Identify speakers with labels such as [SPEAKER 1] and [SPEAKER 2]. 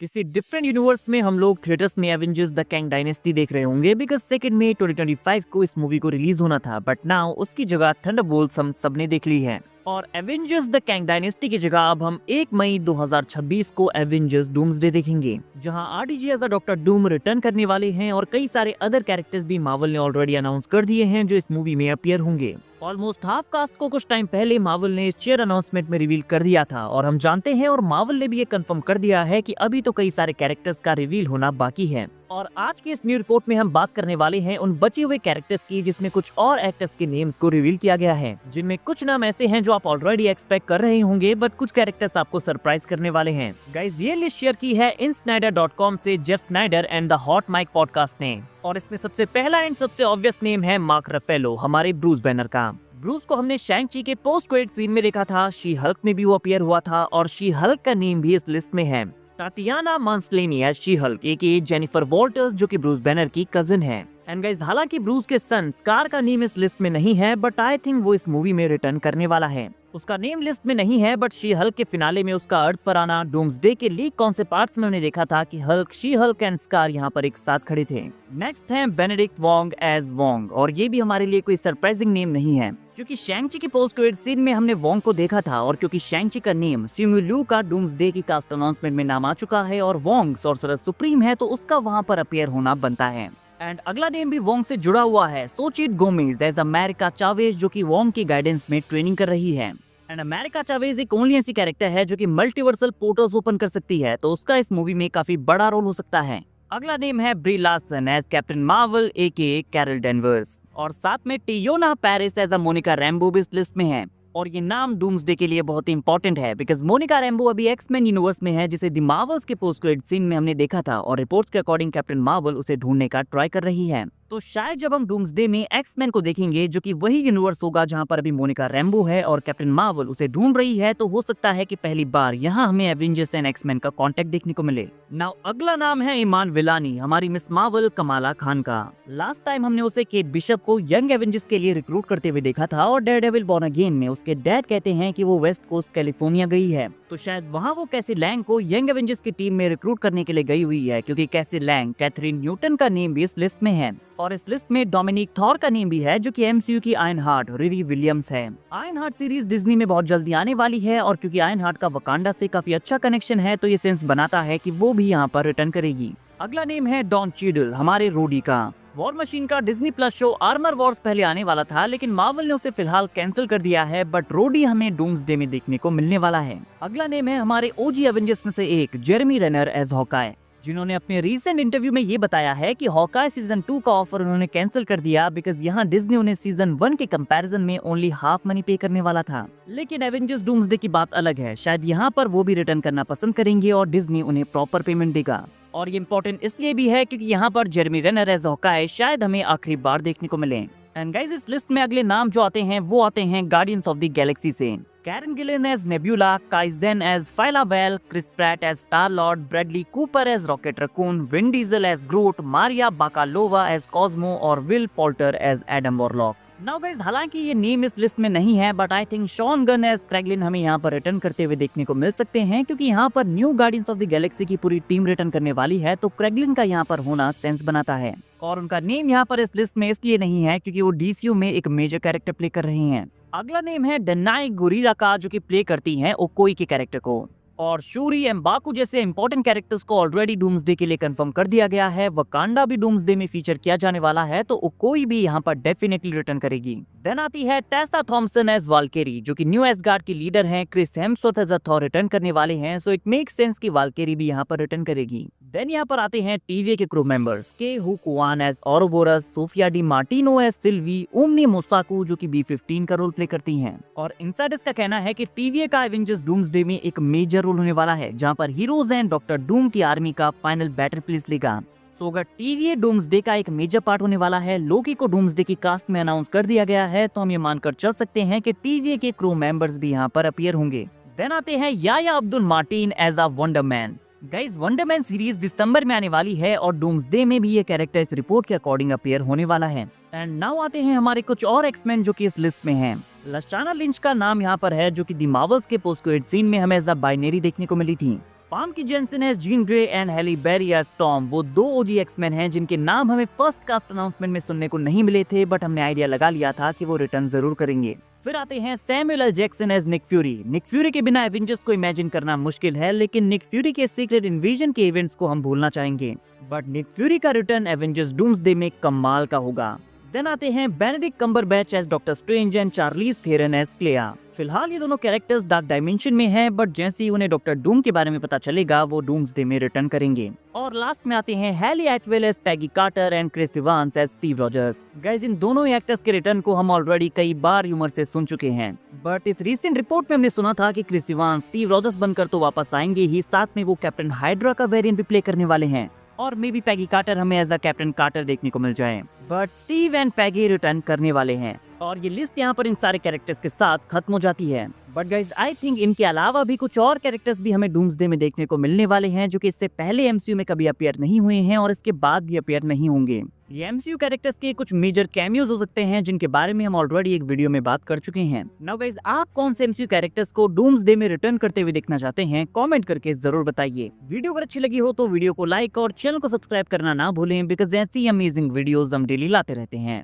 [SPEAKER 1] किसी different universe में हम लोग थिएटर्स में एवेंजर्स द कैंग डायनेस्टी देख रहे होंगे बिकॉज 2 मई 2025 को इस मूवी को रिलीज होना था, बट नाउ उसकी जगह थंडरबोल्ट्स हम सबने देख ली है। और एवेंजर्स द कैंग डायनेस्टी की जगह अब हम 1 मई 2026 को एवेंजर्स डूम्सडे देखेंगे, जहां RDJ as Doctor Doom return करने वाले हैं और कई सारे अदर कैरेक्टर्स भी मार्वल ने ऑलरेडी अनाउंस कर दिए हैं जो इस मूवी में अपीयर होंगे। ऑलमोस्ट हाफ कास्ट को कुछ टाइम पहले मार्वल ने इस चेयर अनाउंसमेंट में रिवील कर दिया था और हम जानते हैं और मार्वल ने भी ये कंफर्म कर दिया है कि अभी तो कई सारे कैरेक्टर्स का रिवील होना बाकी है। और आज की इस न्यू रिपोर्ट में हम बात करने वाले हैं उन बचे हुए कैरेक्टर्स की जिसमें कुछ और एक्टर्स के नेम्स को रिवील किया गया है, जिनमें कुछ नाम ऐसे हैं जो आप ऑलरेडी एक्सपेक्ट कर रहे होंगे, बट कुछ कैरेक्टर्स आपको सरप्राइज करने वाले हैं। गाइस, ये लिस्ट शेयर की है insnyder.com से Jeff Snyder and the Hot Mic podcast ने, और इसमें सबसे पहला एंड सबसे ऑब्वियस नेम है मार्क रफेलो, हमारे ब्रूस बैनर का। ब्रूस को हमने शैंग-ची के पोस्ट क्रेडिट सीन में देखा था, शी हल्क में भी वो अपीयर हुआ था और शी हल्क का नेम भी इस लिस्ट में है। Tatiana Maslany as she Hulk aka Jennifer Walters, जो कि ब्रूस बैनर की कजिन है। एंड गाइस, हालांकि ब्रूस के सन स्कार का नेम इस लिस्ट में नहीं है, बट आई थिंक वो इस मूवी में रिटर्न करने वाला है। उसका नेम लिस्ट में नहीं है, बट शी हल्क के फिनाले में उसका अर्थ पर आना, डूम्सडे के लीक कॉन्सेप्ट आर्ट्स में हमने देखा था कि Hulk, she Hulk and scar यहाँ पर एक साथ खड़े थे। नेक्स्ट है बेनेडिक्ट वोंग एज वोंग, और ये भी हमारे लिए कोई सरप्राइजिंग नेम नहीं है क्योंकि शैंग-ची की पोस्ट क्रेडिट सीन में हमने वोंग को देखा था, और क्योंकि शैंग-ची का नेम सिमू लू का डूम्सडे की कास्ट अनाउंसमेंट में नाम आ चुका है और वोंग सॉर्सरर सुप्रीम है, तो उसका वहाँ पर अपीयर होना बनता है। एंड अगला नेम भी वोंग से जुड़ा हुआ है, सोचिट गोमेज एज अमेरिका चावेज, जो कि वोंग की गाइडेंस में ट्रेनिंग कर रही है। एंड अमेरिका चावेज एक ओनली ऐसी कैरेक्टर है जो कि मल्टीवर्सल पोर्टल्स ओपन कर सकती है, तो उसका इस मूवी में काफी बड़ा रोल हो सकता है। अगला नेम है Brie Larson as Captain Marvel aka Carol Danvers, और साथ में Teyonah Parris as a Monica Rambeau भी इस लिस्ट में है। और ये नाम डूम्सडे के लिए बहुत ही इंपॉर्टेंट है बिकॉज मोनिका रैम्बो अभी एक्समैन यूनिवर्स में है, जिसे द मार्वल्स के पोस्ट क्रेडिट सीन में हमने देखा था, और रिपोर्ट्स के अकॉर्डिंग कैप्टन मार्वल उसे ढूंढने का ट्राई कर रही है। तो शायद जब हम डूम्सडे में एक्समैन को देखेंगे, जो कि वही यूनिवर्स होगा जहां पर अभी मोनिका रैम्बो है और कैप्टन मार्वल उसे ढूंढ रही है, तो हो सकता है कि पहली बार यहाँ हमें एवेंजर्स एंड एक्समैन का कांटेक्ट देखने को मिले। नाउ अगला नाम है इमान विलानी, हमारी मिस मार्वल कमाला खान का। लास्ट टाइम हमने उसे केट बिशप को यंग एवेंजर्स के लिए रिक्रूट करते हुए देखा था, और डेयरडेविल बॉर्न अगेन में उसके डैड कहते हैं कि वो वेस्ट कोस्ट कैलिफोर्निया गई है, तो शायद वहाँ वो कैसी लैंग को यंग एवेंजर्स की टीम में रिक्रूट करने के लिए गई हुई है, क्योंकि कैसी लैंग कैथरीन न्यूटन का नेम भी इस लिस्ट में है। और इस लिस्ट में डोमिनिक थॉर का नेम भी है, जो कि एमसीयू की आयरन हार्ट रिरी विलियम्स है। आयरन हार्ट सीरीज डिज्नी में बहुत जल्दी आने वाली है, और क्योंकि आयरन हार्ट का वकांडा से काफी अच्छा कनेक्शन है, तो ये सेंस बनाता है कि वो भी यहाँ पर रिटर्न करेगी। अगला नेम है डॉन चीडल, हमारे रोडी का। वॉर मशीन का Disney plus show Armor Wars पहले आने वाला था, लेकिन मार्वल ने उसे फिलहाल कैंसिल कर दिया है, बट रोडी हमें डूम्सडे में देखने को मिलने वाला है। अगला नेम है हमारे ओजी एवेंजर्स में से एक जेरेमी रेनर एज हॉकाई, जिन्होंने अपने रीसेंट इंटरव्यू में ये बताया है कि हॉकाई सीजन 2 का ऑफर उन्होंने कैंसिल कर दिया बिकॉज यहाँ डिज्नी उन्हें सीजन 1 के कंपैरिजन में ओनली हाफ मनी पे करने वाला था। लेकिन एवेंजर्स डूम्सडे की बात अलग है, शायद यहाँ पर वो भी रिटर्न करना पसंद करेंगे और डिज्नी उन्हें प्रॉपर पेमेंट देगा। और ये इम्पोर्टेंट इसलिए भी है क्योंकि यहाँ पर जेरेमी रेनर एज हॉकाई शायद हमें आखिरी बार देखने को मिले। एंड गाइस, इस लिस्ट में अगले नाम जो आते हैं वो आते हैं गार्डियंस ऑफ द गैलेक्सी से। Karen Gillan as Nebula, Kai Zen as Phyla Vell, Chris Pratt as Star Lord, Bradley Cooper as Rocket Raccoon, Vin Diesel as Groot, Maria Bakalova as Cosmo और Will Poulter as Adam Warlock. Now guys, हालांकि ये name इस list में नहीं है, but I think Sean Gunn as Kraglin हमें यहाँ पर रिटर्न करते हुए देखने को मिल सकते हैं, क्योंकि यहाँ पर new guardians of the Galaxy की पूरी टीम रिटर्न करने वाली है, तो क्रैगलिन का यहाँ पर होना सेंस बनाता है। और उनका नेम यहाँ पर इस लिस्ट में इसलिए नहीं है क्योंकि वो डीसीयू में एक मेजर कैरेक्टर प्ले कर रहे हैं। अगला नेम है डनाई गुरीरा का, जो कि प्ले करती हैं ओकोई के कैरेक्टर को। और शूरी एम्बाकू जैसे इंपॉर्टेंट कैरेक्टर्स को ऑलरेडी डूम्सडे के लिए कंफर्म कर दिया गया है। वकांडा भी डूम्सडे में फीचर किया जाने वाला है, तो ओकोई भी यहाँ पर डेफिनेटली रिटर्न करेगी। देन आती है टेसा थॉम्सन एज वाल्केरी, जो कि न्यू एसगार्ड की लीडर हैं। Chris Hemsworth as Thor return करने वाले हैं, सो इट मेक्स सेंस कि वाल्केरी भी यहाँ पर रिटर्न करेगी। देन यहाँ पर आते हैं टीवीए के crew members, Ke Huy Quan as Ouroboros, Sophia Di Martino as Sylvie, Wunmi Mosaku जो कि B15 का रोल प्ले करती हैं। और इनसाइडर्स का कहना है कि टीवीए का एवेंजर्स डूम्सडे में एक मेजर रोल होने वाला है, जहां पर हीरोज एंड डॉक्टर डूम की आर्मी का फाइनल बैटल प्लेस लेगा। सो अगर टीवीए डूम्सडे का एक मेजर पार्ट होने वाला है, लोकी को डूम्सडे की कास्ट में अनाउंस कर दिया गया है, तो हम ये मानकर चल सकते हैं कि टीवीए के क्रू मेंबर्स भी यहाँ पर अपीयर होंगे। देन आते हैं Yahya Abdul Mateen as a Wonder Man. Guys, Wonder Man series दिसंबर में आने वाली है और डूम्सडे में भी ये कैरेक्टर इस रिपोर्ट के अकॉर्डिंग अपीयर होने वाला है। एंड नाउ आते हैं हमारे कुछ और एक्समैन जो कि इस लिस्ट में हैं। लशाना लिंच का नाम यहाँ पर है, जो कि दी मार्वल्स के पोस्ट क्रेडिट सीन में हमें एज अ बाइनरी देखने को मिली थी। Famke Janssen as Jean Grey and Halle Berry as Storm. वो 2 ओजी एक्समैन हैं जिनके नाम हमें फर्स्ट कास्ट अनाउंसमेंट में सुनने को नहीं मिले थे, बट हमने आइडिया लगा लिया था कि वो रिटर्न जरूर करेंगे। फिर आते हैं Samuel L Jackson as Nick Fury. Nick Fury के बिना एवेंजर्स को इमेजिन करना मुश्किल है, लेकिन निक फ्यूरी के सीक्रेट इन्वेजन के इवेंट्स को हम भूलना चाहेंगे। बट निक फ्यूरी का रिटर्न एवेंजर्स डूम्सडे में कमाल का होगा। देन आते हैं Benedict Cumberbatch as Doctor Strange and Charlize Theron as Clea. फिलहाल ये दोनों कैरेक्टर्स डार्क डायमेंशन में हैं, बट जैसे ही उन्हें डॉक्टर डूम के बारे में पता चलेगा वो डूम्सडे में रिटर्न करेंगे। और लास्ट में आते हैं Hayley Atwell as Peggy Carter and Chris Evans as Steve Rogers. Guys, इन दोनों एक्टर्स के रिटर्न को हम ऑलरेडी कई बार र्यूमर से सुन चुके हैं, बट इस रीसेंट रिपोर्ट में हमने सुना था कि क्रिस इवांस स्टीव रॉजर्स बनकर तो वापस आएंगे ही, साथ में वो कैप्टन हाइड्रा का वेरिएंट भी प्ले करने वाले हैं। और मे बी पैगी कार्टर हमें एज अ कैप्टन कार्टर देखने को मिल जाए, but Steve and Peggy return करने वाले हैं। और ये लिस्ट यहाँ पर इन सारे कैरेक्टर्स के साथ खत्म हो जाती है। बट गाइज, आई थिंक इनके अलावा भी कुछ और कैरेक्टर्स भी हमें डूम्सडे में देखने को मिलने वाले हैं, जो कि इससे पहले एमसीयू में कभी अपीयर नहीं हुए हैं और इसके बाद भी अपीयर नहीं होंगे। ये एमसीयू कैरेक्टर्स के कुछ मेजर कैमियोज हो सकते हैं, जिनके बारे में हम ऑलरेडी एक वीडियो में बात कर चुके हैं। नाउ गाइज, आप कौन से एमसीयू कैरेक्टर्स को डूम्सडे में रिटर्न करते हुए देखना चाहते हैं, कमेंट करके जरूर बताइए। वीडियो अगर अच्छी लगी हो तो वीडियो को लाइक और चैनल को सब्सक्राइब करना ना भूलें, बिकॉज ऐसी अमेजिंग वीडियोस हम डेली लाते रहते हैं।